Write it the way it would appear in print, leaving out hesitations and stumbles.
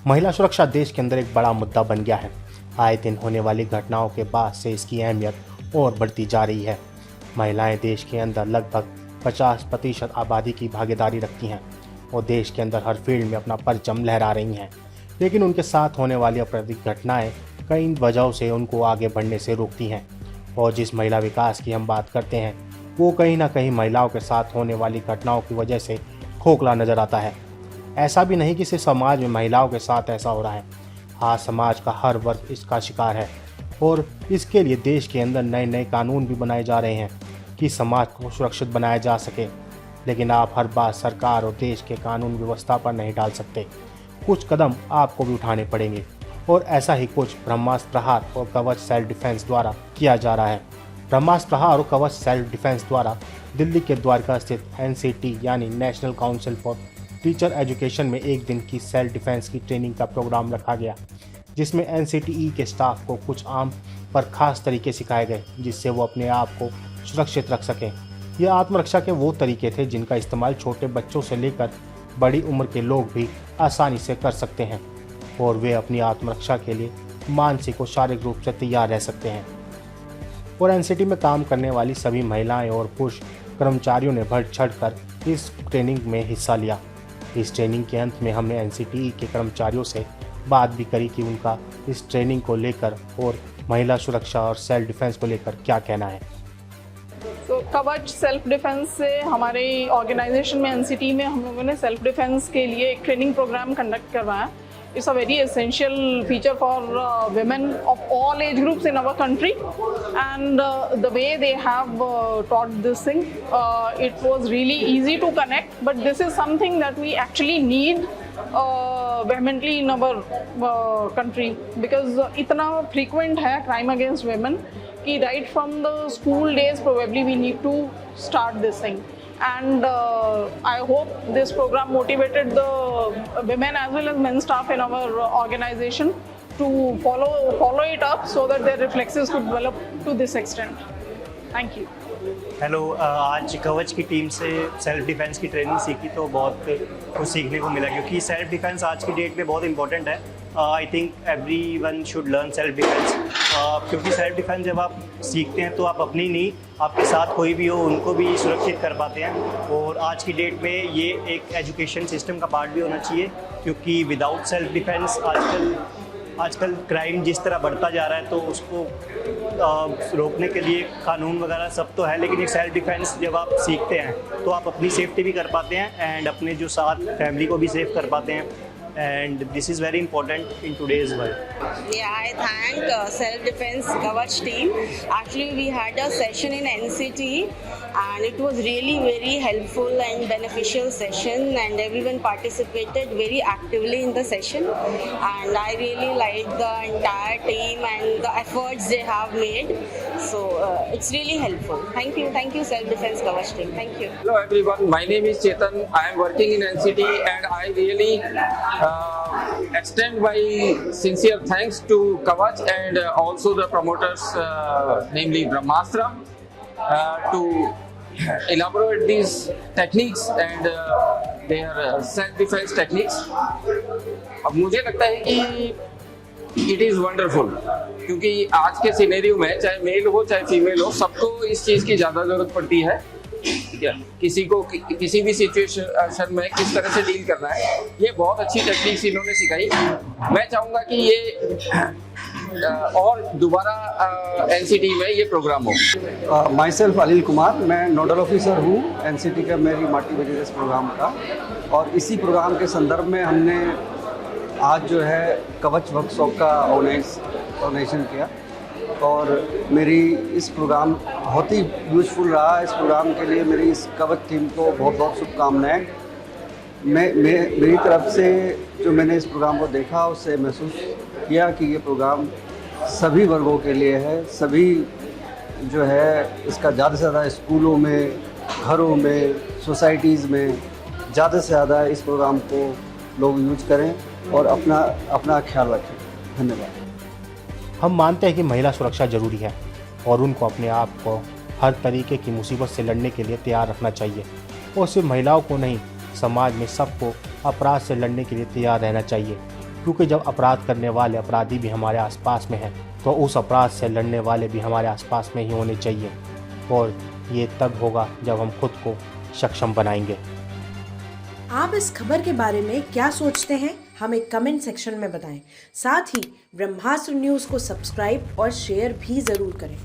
महिला सुरक्षा देश के अंदर एक बड़ा मुद्दा बन गया है। आए दिन होने वाली घटनाओं के बाद से इसकी अहमियत और बढ़ती जा रही है। महिलाएं देश के अंदर लगभग 50% आबादी की भागीदारी रखती हैं और देश के अंदर हर फील्ड में अपना परचम लहरा रही हैं। लेकिन उनके साथ होने वाली आपराधिक घटनाएं कई वजहों से उनको आगे बढ़ने से रोकती हैं। और जिस महिला विकास की हम बात करते हैं वो कहीं ना कहीं महिलाओं के साथ होने वाली घटनाओं की वजह से खोखला नज़र आता है। ऐसा भी नहीं कि सिर्फ समाज में महिलाओं के साथ ऐसा हो रहा है, आज समाज का हर वर्ग इसका शिकार है और इसके लिए देश के अंदर नए नए कानून भी बनाए जा रहे हैं कि समाज को सुरक्षित बनाया जा सके। लेकिन आप हर बात सरकार और देश के कानून व्यवस्था पर नहीं डाल सकते, कुछ कदम आपको भी उठाने पड़ेंगे और ऐसा ही कुछ ब्रह्मास्त्र प्रहार और कवच सेल्फ डिफेंस द्वारा किया जा रहा है। ब्रह्मास्त्र प्रहार और कवच सेल्फ डिफेंस द्वारा दिल्ली के द्वारका स्थित NCT यानी national council for teacher education में एक दिन की सेल्फ डिफेंस की ट्रेनिंग का प्रोग्राम रखा गया, जिसमें NCTE के स्टाफ को कुछ आम पर खास तरीके सिखाए गए जिससे वो अपने आप को सुरक्षित रख सकें। यह आत्मरक्षा के वो तरीके थे जिनका इस्तेमाल छोटे बच्चों से लेकर बड़ी उम्र के लोग भी आसानी से कर सकते हैं और वे अपनी आत्मरक्षा के लिए मानसिक और शारीरिक रूप से तैयार रह सकते हैं। और NCT में काम करने वाली सभी महिलाएं और पुरुष कर्मचारियों ने बढ़ चढ़कर इस ट्रेनिंग में हिस्सा लिया। इस ट्रेनिंग के अंत में हमने NCTE के कर्मचारियों से बात भी करी कि उनका इस ट्रेनिंग को लेकर और महिला सुरक्षा और सेल्फ डिफेंस को लेकर क्या कहना है। तो कवच सेल्फ डिफेंस से हमारे ऑर्गेनाइजेशन में NCT में हम लोगों ने सेल्फ डिफेंस के लिए एक ट्रेनिंग प्रोग्राम कंडक्ट करवाया। It's a very essential feature for women of all age groups in our country, and the way they have taught this thing, it was really easy to connect. But this is something that we actually need vehemently in our country, because इतना frequent है crime against women कि right from the school days probably we need to start this thing. And I hope this program motivated the women as well as men staff in our organization to follow it up so that their reflexes could develop to this extent. Thank you. Hello, आज कवच की team से self defence की training सीखी तो बहुत कुछ सीखने को मिला, क्योंकि सेल्फ डिफेंस आज की डेट में बहुत इंपॉर्टेंट है। I think everyone should learn self defence, क्योंकि सेल्फ डिफेंस जब आप सीखते हैं तो आप अपनी नहीं, आपके साथ कोई भी हो उनको भी सुरक्षित कर पाते हैं। और आज की डेट में ये एक एजुकेशन सिस्टम का पार्ट भी होना चाहिए, क्योंकि विदाउट सेल्फ डिफेंस आजकल क्राइम जिस तरह बढ़ता जा रहा है तो उसको रोकने के लिए कानून वगैरह सब तो है, लेकिन एक सेल्फ डिफेंस जब आप सीखते हैं तो आप अपनी सेफ्टी भी कर पाते हैं एंड अपने जो साथ फैमिली को भी सेफ कर पाते हैं। And this is very important in today's world. Yeah, I thank Self-Defense Kavach team. Actually, we had a session in NCT and it was really very helpful and beneficial session, and everyone participated very actively in the session, and I really liked the entire team and the efforts they have made. So it's really helpful. Thank you Self-Defense Kavach team. Thank you. Hello everyone, my name is Chetan. I am working in NCT and I really extend my sincere thanks to Kavach and also the promoters, namely Brahmastra, to elaborate these techniques and their self-defense techniques. अब मुझे लगता है कि it is wonderful, क्योंकि आज के scenario में चाहे मेल हो चाहे फीमेल हो, सबको इस चीज़ की ज़्यादा ज़रूरत पड़ती है। ठीक है, किसी को किसी भी सिचुएशन में किस तरह से डील करना है, ये बहुत अच्छी टेक्निक्स इन्होंने सिखाई। मैं चाहूँगा कि ये और दोबारा NCT में ये प्रोग्राम हो। माई सेल्फ अनिल कुमार, मैं नोडल ऑफिसर हूँ NCT का, मेरी माटी बजे इस प्रोग्राम का। और इसी प्रोग्राम के संदर्भ में हमने आज जो है कवच वर्कशॉप का ऑर्गेनाइजेशन किया और मेरी इस प्रोग्राम बहुत ही यूजफुल रहा। इस प्रोग्राम के लिए मेरी इस कवच टीम को बहुत बहुत शुभकामनाएं। मेरी तरफ से जो मैंने इस प्रोग्राम को देखा उससे महसूस किया कि ये प्रोग्राम सभी वर्गों के लिए है। सभी जो है इसका ज़्यादा से ज़्यादा स्कूलों में, घरों में, सोसाइटीज़ में ज़्यादा से ज़्यादा इस प्रोग्राम को लोग यूज करें और अपना ख्याल रखें। धन्यवाद। हम मानते हैं कि महिला सुरक्षा जरूरी है और उनको अपने आप को हर तरीके की मुसीबत से लड़ने के लिए तैयार रखना चाहिए। और सिर्फ महिलाओं को नहीं, समाज में सबको अपराध से लड़ने के लिए तैयार रहना चाहिए, क्योंकि जब अपराध करने वाले अपराधी भी हमारे आसपास में हैं तो उस अपराध से लड़ने वाले भी हमारे आसपास में ही होने चाहिए, और ये तब होगा जब हम खुद को सक्षम बनाएंगे। आप इस खबर के बारे में क्या सोचते हैं, हमें कमेंट सेक्शन में बताएं। साथ ही ब्रह्मास्त्र न्यूज़ को सब्सक्राइब और शेयर भी ज़रूर करें।